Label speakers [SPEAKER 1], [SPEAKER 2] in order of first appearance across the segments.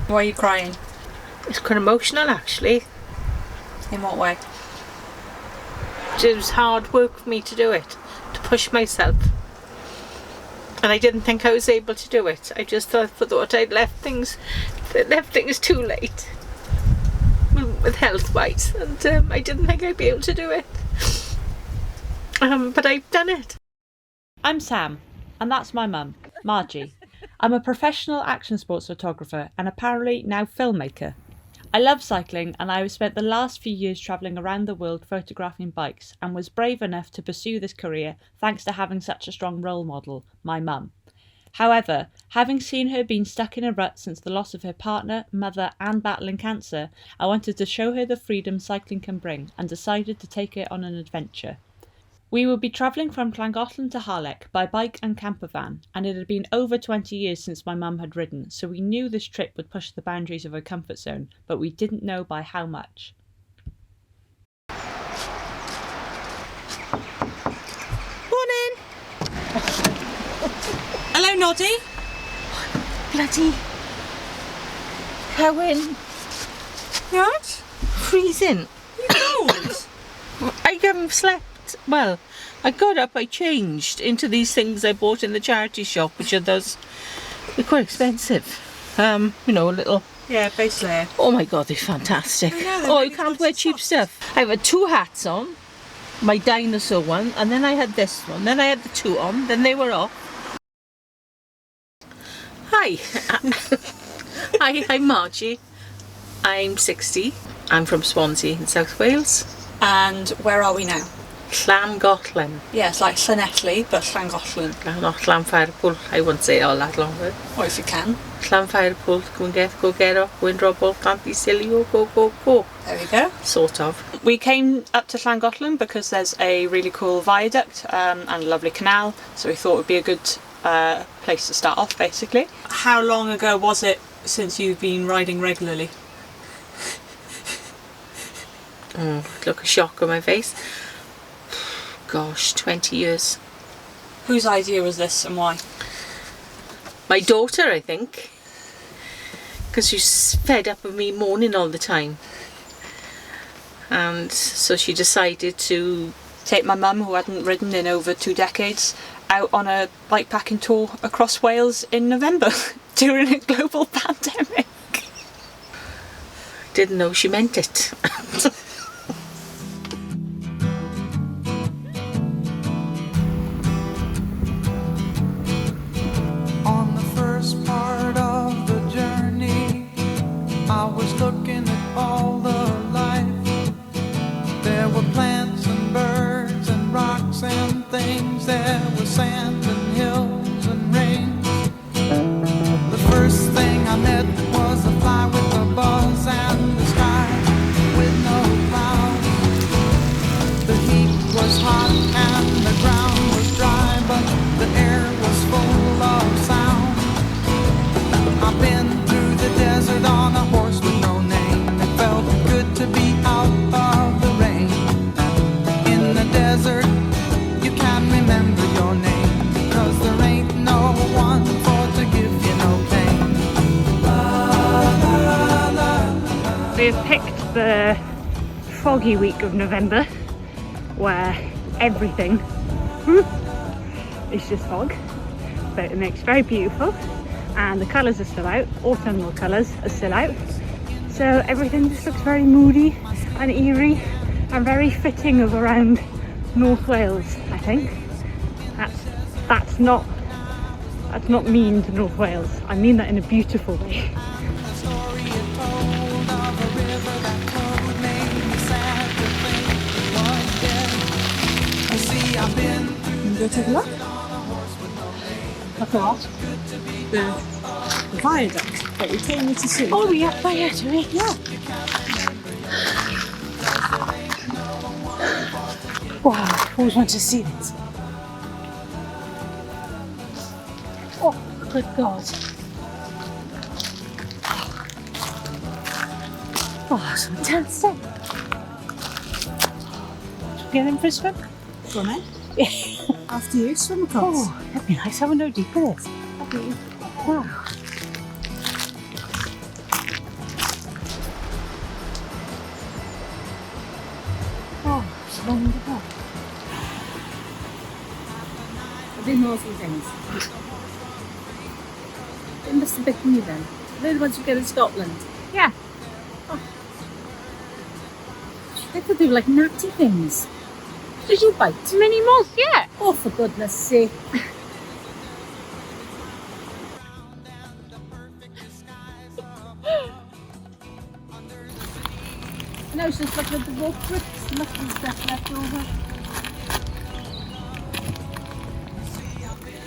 [SPEAKER 1] Why are you crying?
[SPEAKER 2] It's quite emotional, actually.
[SPEAKER 1] In what way?
[SPEAKER 2] It was hard work for me to do it, to push myself. And I didn't think I was able to do it. I just thought I'd left things too late with health-wise, and I didn't think I'd be able to do it. But I've done it.
[SPEAKER 3] I'm Sam, and that's my mum, Margie. I'm a professional action sports photographer and apparently now filmmaker. I love cycling, and I have spent the last few years travelling around the world photographing bikes, and was brave enough to pursue this career thanks to having such a strong role model, my mum. However, having seen her being stuck in a rut since the loss of her partner, mother and battling cancer, I wanted to show her the freedom cycling can bring and decided to take her on an adventure. We will be travelling from Llangollen to Harlech by bike and campervan, and it had been over 20 years since my mum had ridden, so we knew this trip would push the boundaries of her comfort zone, but we didn't know by how much.
[SPEAKER 1] Morning! Hello, Noddy.
[SPEAKER 2] Bloody Cowan.
[SPEAKER 1] What?
[SPEAKER 2] Freezing.
[SPEAKER 1] You don't.
[SPEAKER 2] I haven't slept. Well, I got up, I changed into these things I bought in the charity shop, which are those, they're quite expensive. You know, a little...
[SPEAKER 1] Yeah, base layer.
[SPEAKER 2] Oh my God, they're fantastic.
[SPEAKER 1] Really
[SPEAKER 2] you can't wear cheap stuff. I've had 2 hats on, my dinosaur one, and then I had this one, then I had the 2 on, then they were off. Hi. Hi, I'm Margie. I'm 60. I'm from Swansea in South Wales.
[SPEAKER 1] And where are we now?
[SPEAKER 2] Llangollen.
[SPEAKER 1] Yeah, it's like Llanelli, but Llangollen.
[SPEAKER 2] Not Llanfairpwll. I won't say it all that long.
[SPEAKER 1] Or if you can.
[SPEAKER 2] Llanfairpwll. Go get up. Wind Robble. Can't be silly. Go.
[SPEAKER 1] There we go.
[SPEAKER 2] Sort of.
[SPEAKER 1] We came up to Llangollen because there's a really cool viaduct and a lovely canal, so we thought it would be a good place to start off, basically. How long ago was it since you've been riding regularly?
[SPEAKER 2] Look, a shock on my face. Gosh, 20 years.
[SPEAKER 1] Whose idea was this and why?
[SPEAKER 2] My daughter, I think. Because she's fed up with me moaning all the time. And so she decided to
[SPEAKER 1] take my mum, who hadn't ridden in over 2 decades, out on a bikepacking tour across Wales in November during a global pandemic.
[SPEAKER 2] Didn't know she meant it.
[SPEAKER 4] On the first part of the journey, I was looking at all the life. There were plants and birds and rocks and things. There was sand and hills and rain. The first thing I met was a fly with a buzz and the sky with no clouds. The heat was hot and the ground was dry, but the air was full of sound. I've been through the desert on a horse with no name. It felt good to be out of the rain. In the desert, you can't remember your name, because there ain't no one for to give you no pain.
[SPEAKER 5] We've picked the foggy week of November, where everything is just fog, but it makes it very beautiful, and the colours are still out, autumnal colours are still out, so everything just looks very moody and eerie and very fitting of around North Wales. I think that's not mean to North Wales. I mean that in a beautiful way.
[SPEAKER 1] Go take a look. Look at the viaduct that we came to see.
[SPEAKER 5] Oh yeah, viaduct.
[SPEAKER 1] Yeah.
[SPEAKER 5] Wow, I always want to see this. Oh, good God. Oh, it's fantastic. Should we get in for a swim?
[SPEAKER 1] Go on then. After you, swim across.
[SPEAKER 5] Oh, that'd be nice. I want to know deeper this. Wow.
[SPEAKER 2] Wonderful. I didn't know some things. It must have bitten you then. They're the ones you get in Scotland.
[SPEAKER 5] Yeah.
[SPEAKER 2] I thought they were like natty things. Did you bite?
[SPEAKER 5] Mini moths, yeah.
[SPEAKER 2] Oh, for goodness sake. And I was just looking at the rope bricks, must be stuff left over.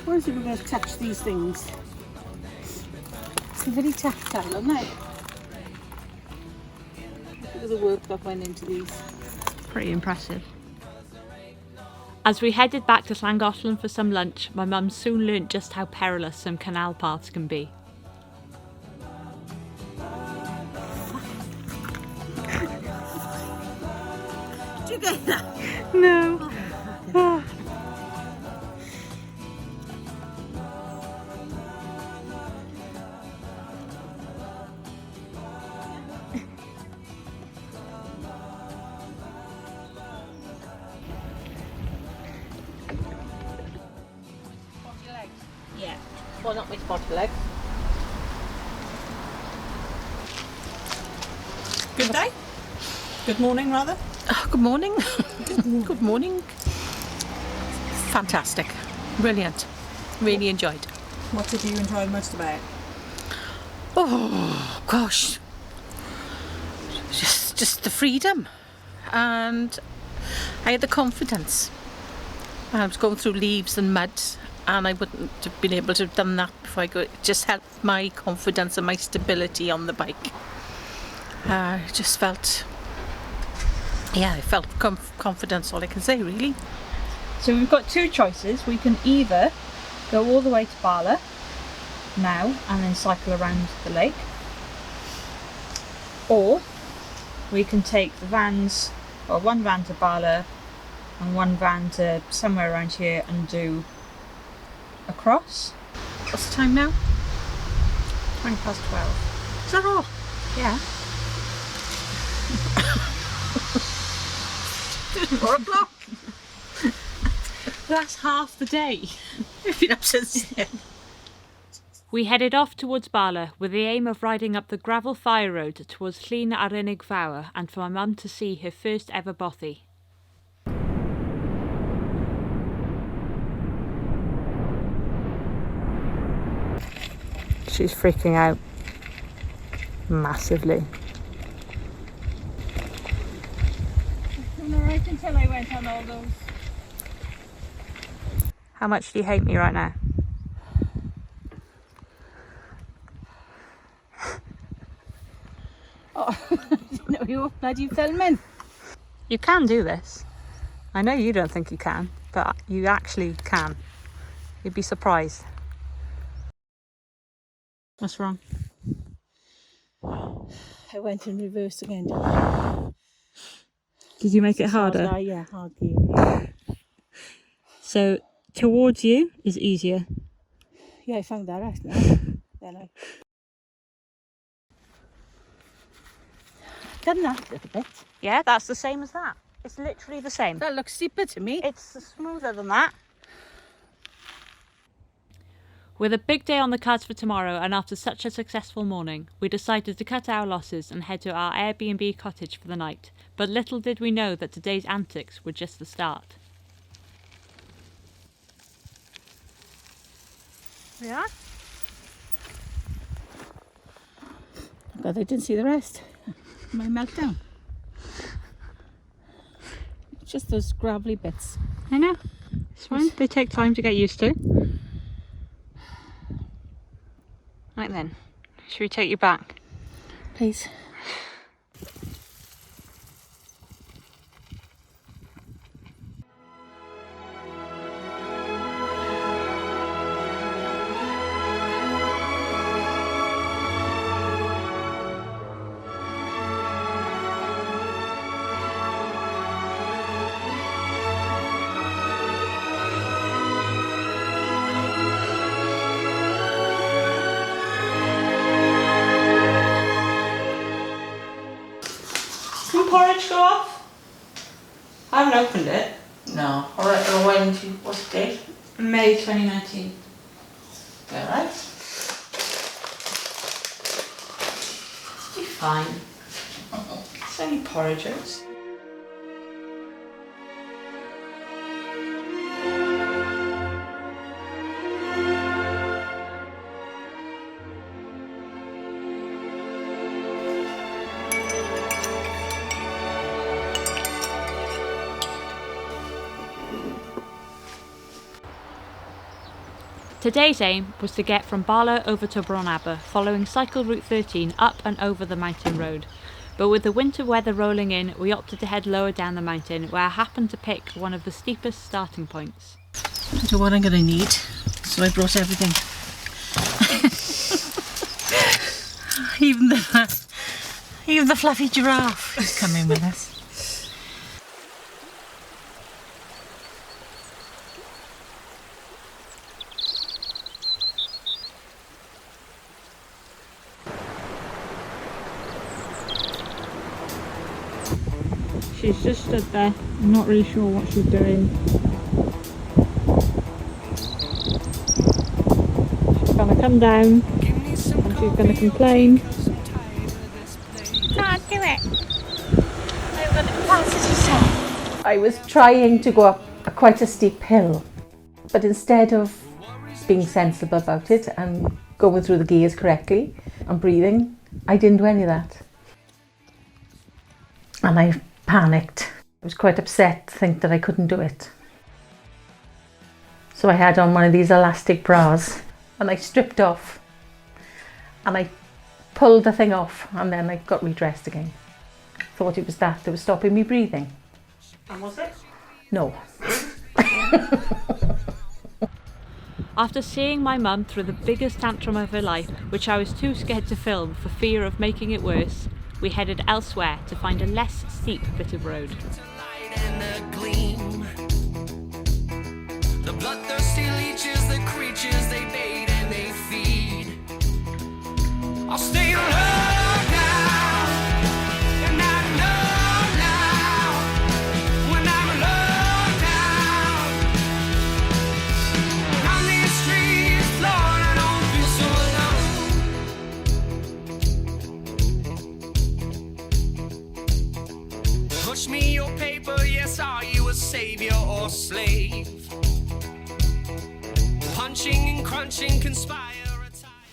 [SPEAKER 2] Where's it we're going to touch these things? It's very tactile, isn't it? Look at the work that went into these.
[SPEAKER 5] Pretty impressive.
[SPEAKER 3] As we headed back to Llangollen for some lunch, my mum soon learnt just how perilous some canal paths can be.
[SPEAKER 2] Did you get that?
[SPEAKER 5] No. Ah.
[SPEAKER 2] Yeah. Well, not my spotted leg.
[SPEAKER 1] Good day? Good morning, rather?
[SPEAKER 2] Oh, good morning. Good morning. Fantastic. Brilliant. Really enjoyed.
[SPEAKER 1] What did you enjoy most about it?
[SPEAKER 2] Oh, gosh. Just the freedom. And I had the confidence. I was going through leaves and mud, and I wouldn't have been able to have done that before I go. It just helped my confidence and my stability on the bike. I just felt, yeah, I felt confidence, all I can say, really.
[SPEAKER 5] So we've got two choices. We can either go all the way to Barla now and then cycle around the lake, or we can take the vans, or one van to Barla and one van to somewhere around here and do a cross.
[SPEAKER 2] What's the time now?
[SPEAKER 5] 12:20.
[SPEAKER 2] Is that all?
[SPEAKER 5] Yeah.
[SPEAKER 2] 4 o'clock.
[SPEAKER 3] That's half the day.
[SPEAKER 2] I've been up since then.
[SPEAKER 3] We headed off towards Barla with the aim of riding up the gravel fire road towards Llyn ar Unig Fawr and for my mum to see her first ever bothy.
[SPEAKER 5] She's freaking out massively.
[SPEAKER 2] I'm alright until I went on all those.
[SPEAKER 5] How much do you hate me right now?
[SPEAKER 2] Oh, no, you were bloody filming.
[SPEAKER 5] You can do this. I know you don't think you can, but you actually can. You'd be surprised. What's wrong?
[SPEAKER 2] I went in reverse again.
[SPEAKER 5] Did you make it harder?
[SPEAKER 2] Yeah, hard gear.
[SPEAKER 5] So towards you is easier.
[SPEAKER 2] Yeah, I found that out now. Then I done that a little bit.
[SPEAKER 5] Yeah, that's the same as that. It's literally the same.
[SPEAKER 2] That looks steeper to me.
[SPEAKER 5] It's smoother than that.
[SPEAKER 3] With a big day on the cards for tomorrow and after such a successful morning, we decided to cut our losses and head to our Airbnb cottage for the night, but little did we know that today's antics were just the start.
[SPEAKER 5] Yeah?
[SPEAKER 2] God, I didn't see the rest. My meltdown. Just those gravelly bits.
[SPEAKER 5] I know. It's fine. They take time to get used to. Right then. Should we take you back?
[SPEAKER 2] Please.
[SPEAKER 1] Can porridge go off? I haven't opened it.
[SPEAKER 2] No. Or when did you, what's the date?
[SPEAKER 1] May 2019.
[SPEAKER 2] Alright.
[SPEAKER 1] Be fine. It's only porridges.
[SPEAKER 3] Today's aim was to get from Barlow over to Bron Aber, following Cycle Route 13 up and over the mountain road. But with the winter weather rolling in, we opted to head lower down the mountain, where I happened to pick one of the steepest starting points.
[SPEAKER 2] I don't know what I'm going to need, so I brought everything. even the fluffy giraffe is coming with us.
[SPEAKER 5] She's just stood there, I'm not really sure what she's doing. She's gonna come down and she's gonna complain. Can't do it.
[SPEAKER 6] I was trying to go up quite a steep hill, but instead of being sensible about it and going through the gears correctly and breathing, I didn't do any of that. And I panicked. I was quite upset to think that I couldn't do it. So I had on one of these elastic bras and I stripped off and I pulled the thing off and then I got redressed again. Thought it was that was stopping me breathing.
[SPEAKER 1] And was it?
[SPEAKER 6] No.
[SPEAKER 3] After seeing my mum through the biggest tantrum of her life, which I was too scared to film for fear of making it worse, we headed elsewhere to find a less steep bit of road.
[SPEAKER 4] The bloodthirsty leeches, the creatures they bait and they feed. I'll stay alone now, and I know now when I'm alone now. On these streets, Lord, I don't feel so alone. Push me your paper, yes, are you a savior or slave? Punching and crunching conspire.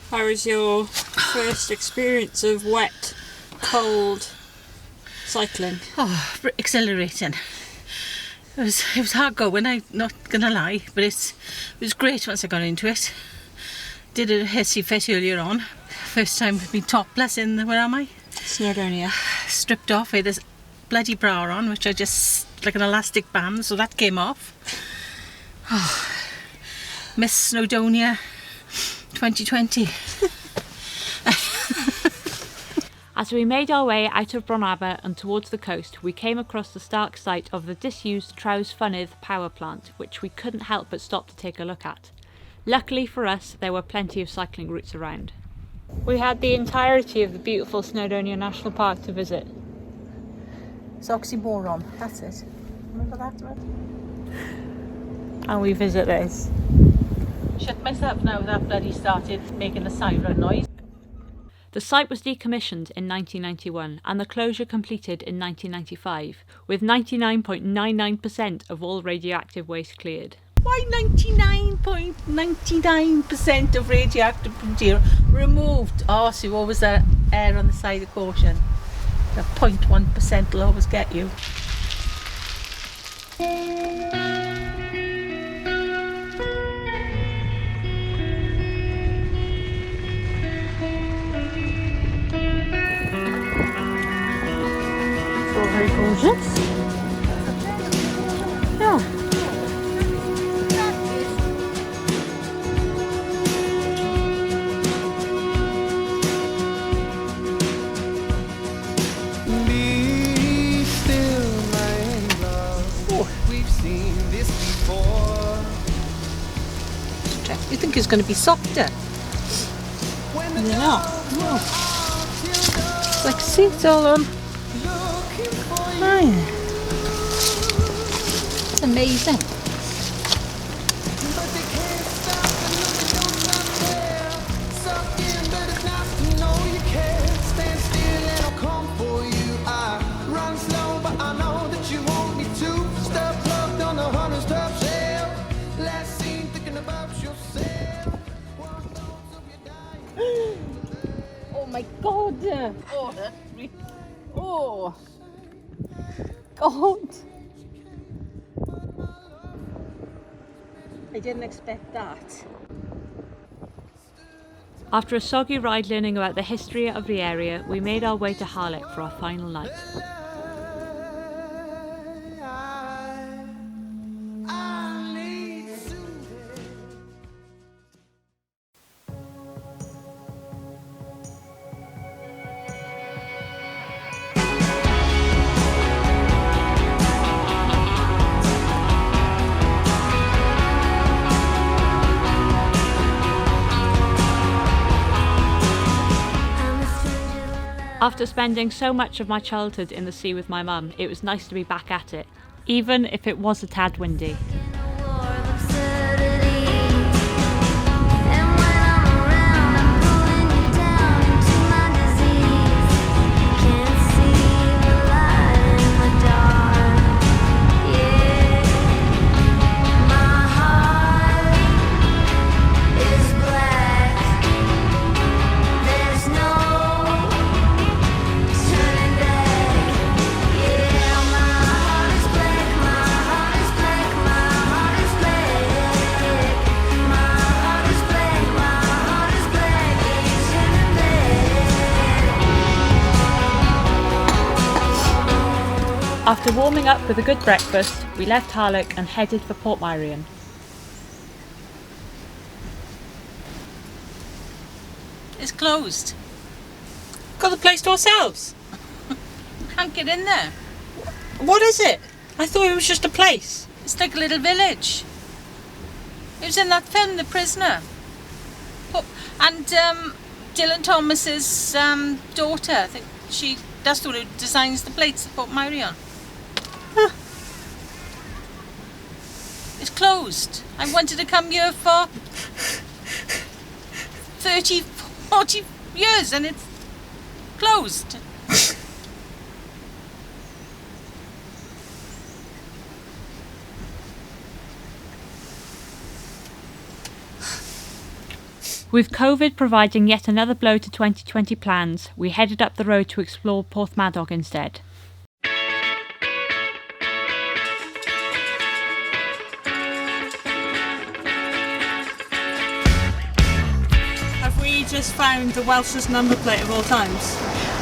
[SPEAKER 1] How was your first experience of wet, cold cycling?
[SPEAKER 2] Oh, exhilarating. It was hard going, I'm not gonna lie, but it was great once I got into it. Did a hissy fit earlier on. First time I've been topless in the, where am I?
[SPEAKER 1] Snowdonia.
[SPEAKER 2] Stripped off with this bloody bra on, which I just, like an elastic band, so that came off. Oh, Miss Snowdonia 2020.
[SPEAKER 3] As we made our way out of Bron Aber and towards the coast, we came across the stark sight of the disused Trowes Fynydd power plant, which we couldn't help but stop to take a look at. Luckily for us, there were plenty of cycling routes around. We had the entirety of the beautiful Snowdonia National Park to visit.
[SPEAKER 2] It's oxymoron, that's it. Remember that word?
[SPEAKER 3] And we visit this.
[SPEAKER 2] Shut myself now that bloody started making a siren noise.
[SPEAKER 3] The site was decommissioned in 1991 and the closure completed in 1995, with 99.99% of all radioactive waste cleared.
[SPEAKER 2] Why 99.99% of radioactive material removed? Oh, so what was that air on the side of caution? The 0.1% will always get you.
[SPEAKER 5] Very gorgeous. Yeah.
[SPEAKER 4] Be still, my love. We've seen this before.
[SPEAKER 2] You think it's going to be softer?
[SPEAKER 5] Yeah.
[SPEAKER 2] It's like seats all on.
[SPEAKER 4] Looking for
[SPEAKER 2] Oh, yeah. amazing.
[SPEAKER 4] But they can't stop the look, don't stop there. Suck in, but it's nice to know you care. Stand still and I'll come for you. I run slow, but I know that you want me to. Step plugged on the 100 top shelf. Last seen thinking about yourself. One thoughts of your dying.
[SPEAKER 2] Oh my god! Oh, that's oh god! I didn't expect that.
[SPEAKER 3] After a soggy ride learning about the history of the area, we made our way to Harlech for our final night.
[SPEAKER 4] I need to.
[SPEAKER 3] After spending so much of my childhood in the sea with my mum, it was nice to be back at it, even if it was a tad windy. After warming up with a good breakfast, we left Harlech and headed for Portmeirion.
[SPEAKER 2] It's closed.
[SPEAKER 1] Got the place to ourselves.
[SPEAKER 2] Can't get in there.
[SPEAKER 1] What is it? I thought it was just a place.
[SPEAKER 2] It's like a little village. It was in that film, The Prisoner. And Dylan Thomas's daughter, I think that's the one who designs the plates at Portmeirion.
[SPEAKER 1] Huh.
[SPEAKER 2] It's closed. I wanted to come here for 30, 40 years and it's closed.
[SPEAKER 3] With COVID providing yet another blow to 2020 plans, we headed up the road to explore Porthmadog instead.
[SPEAKER 1] Have we just found the Welshest number plate of all times?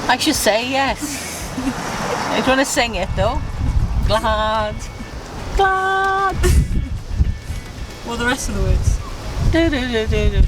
[SPEAKER 2] I should say yes. I don't want to sing it though. Glad. Glad.
[SPEAKER 1] Or the rest of the words?
[SPEAKER 2] Do, do, do, do, do.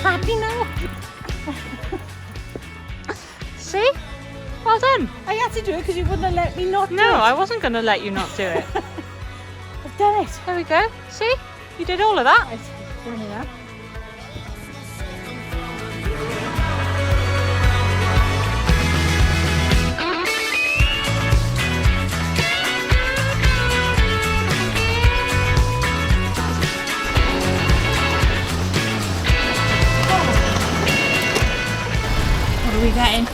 [SPEAKER 2] Happy now?
[SPEAKER 3] See? Well done.
[SPEAKER 2] I had to do it because you wouldn't have let me not do
[SPEAKER 3] No,
[SPEAKER 2] it.
[SPEAKER 3] I wasn't going to let you not do it.
[SPEAKER 2] I've done it.
[SPEAKER 3] There we go. See? You did all of that.
[SPEAKER 2] Right, down here.
[SPEAKER 3] What are we getting?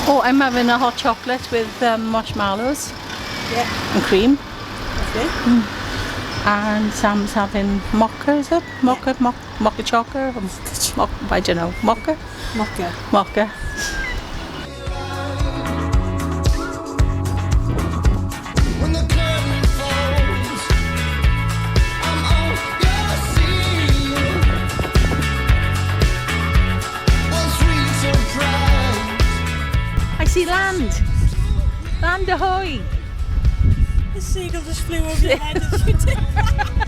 [SPEAKER 2] Oh, I'm having a hot chocolate with marshmallows and cream. And Sam's having mocha, is it? Mocha, mocha chocolate? I don't know. Mocha?
[SPEAKER 1] Mocha.
[SPEAKER 2] Mocha.
[SPEAKER 4] When the curtain falls, I'm on your scene. One sweet surprise.
[SPEAKER 2] I see land. Land ahoy!
[SPEAKER 1] The seagull just flew over your head as you did that.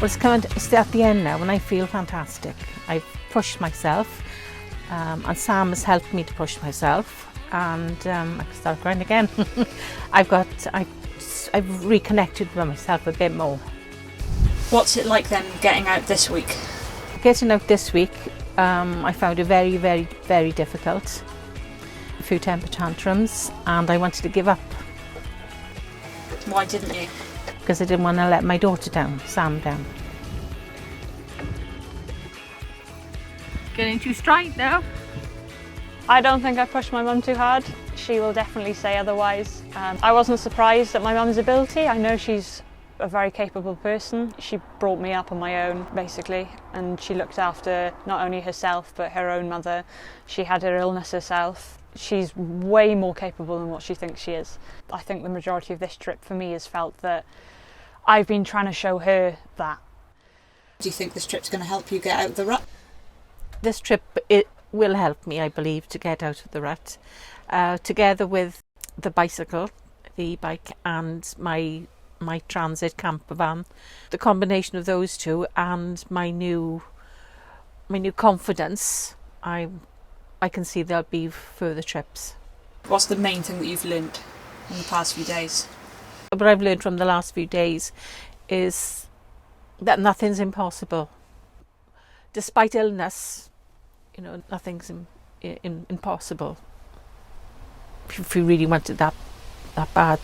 [SPEAKER 2] Well, it's at the end now and I feel fantastic. I've pushed myself and Sam has helped me to push myself, and I can start crying again. I've reconnected with myself a bit more.
[SPEAKER 1] What's it like then getting out this week?
[SPEAKER 2] Getting out this week, I found it very, very, very difficult. A few temper tantrums and I wanted to give up.
[SPEAKER 1] Why didn't you?
[SPEAKER 2] Because I didn't want to let my daughter down, Sam down. Getting too straight now.
[SPEAKER 3] I don't think I pushed my mum too hard. She will definitely say otherwise. I wasn't surprised at my mum's ability. I know she's a very capable person. She brought me up on my own, basically, and she looked after not only herself but her own mother. She had her illness herself. She's way more capable than what she thinks she is. I think the majority of this trip for me has felt that I've been trying to show her that.
[SPEAKER 1] Do you think this trip's going to help you get out of the rut?
[SPEAKER 2] This trip, it will help me, I believe, to get out of the rut. Together with the bicycle, the e-bike, and my transit campervan. The combination of those two and my new confidence, I can see there'll be further trips.
[SPEAKER 1] What's the main thing that you've learned in the past few days?
[SPEAKER 2] What I've learned from the last few days is that nothing's impossible. Despite illness, nothing's impossible. If you really want it that bad.